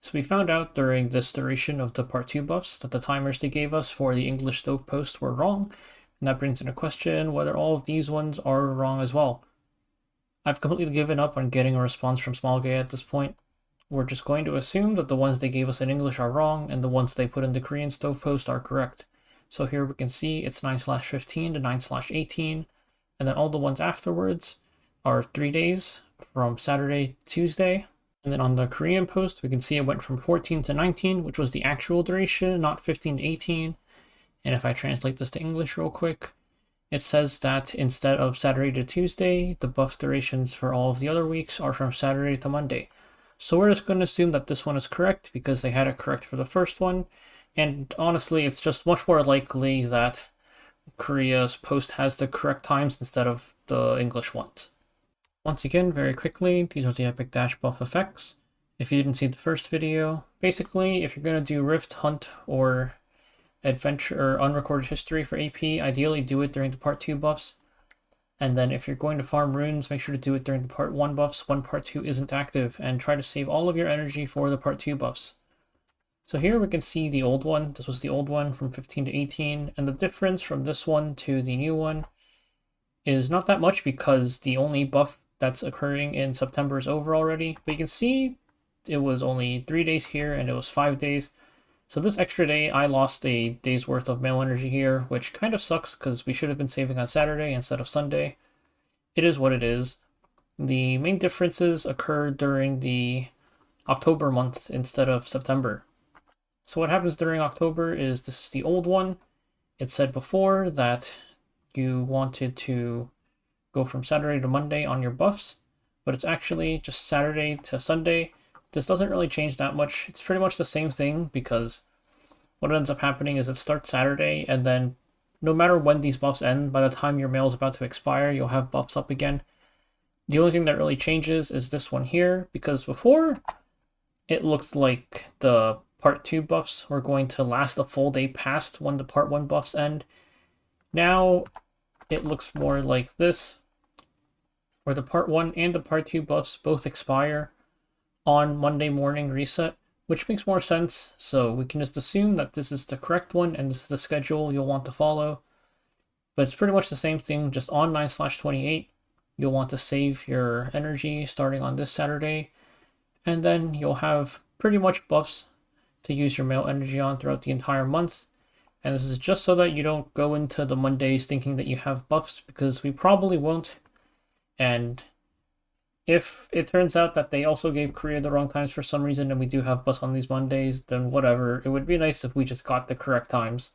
So we found out during this duration of the part 2 buffs that the timers they gave us for the English stove post were wrong, and that brings into question whether all of these ones are wrong as well. I've completely given up on getting a response from Smallgay at this point. We're just going to assume that the ones they gave us in English are wrong, and the ones they put in the Korean stove post are correct. So here we can see it's 9/15 to 9/18, and then all the ones afterwards are 3 days from Saturday to Tuesday. And then on the Korean post, we can see it went from 14 to 19, which was the actual duration, not 15 to 18. And if I translate this to English real quick, it says that instead of Saturday to Tuesday, the buff durations for all of the other weeks are from Saturday to Monday. So we're just going to assume that this one is correct because they had it correct for the first one. And honestly, it's just much more likely that Korea's post has the correct times instead of the English ones. Once again, very quickly, these are the Epic Dash buff effects. If you didn't see the first video, basically, if you're going to do Rift, Hunt, or Adventure or Unrecorded History for AP, ideally do it during the Part 2 buffs. And then if you're going to farm runes, make sure to do it during the Part 1 buffs when Part 2 isn't active, and try to save all of your energy for the Part 2 buffs. So here we can see the old one. This was the old one from 15 to 18, and the difference from this one to the new one is not that much because the only buff that's occurring in September is over already. But you can see it was only 3 days here and it was 5 days. So this extra day, I lost a day's worth of male energy here, which kind of sucks because we should have been saving on Saturday instead of Sunday. It is what it is. The main differences occurred during the October month instead of September. So what happens during October is this is the old one. It said before that you wanted to go from Saturday to Monday on your buffs, but it's actually just Saturday to Sunday. This doesn't really change that much. It's pretty much the same thing because what ends up happening is it starts Saturday, and then no matter when these buffs end, by the time your mail is about to expire, you'll have buffs up again. The only thing that really changes is this one here, because before it looked like the Part 2 buffs were going to last a full day past when the Part 1 buffs end. Now it looks more like this, where the Part 1 and the Part 2 buffs both expire on Monday morning reset, which makes more sense, so we can just assume that this is the correct one and this is the schedule you'll want to follow. But it's pretty much the same thing, just on 9/28, you'll want to save your energy starting on this Saturday, and then you'll have pretty much buffs to use your mail energy on throughout the entire month. And this is just so that you don't go into the Mondays thinking that you have buffs, because we probably won't. And if it turns out that they also gave Korea the wrong times for some reason and we do have buffs on these Mondays, then whatever. It would be nice if we just got the correct times.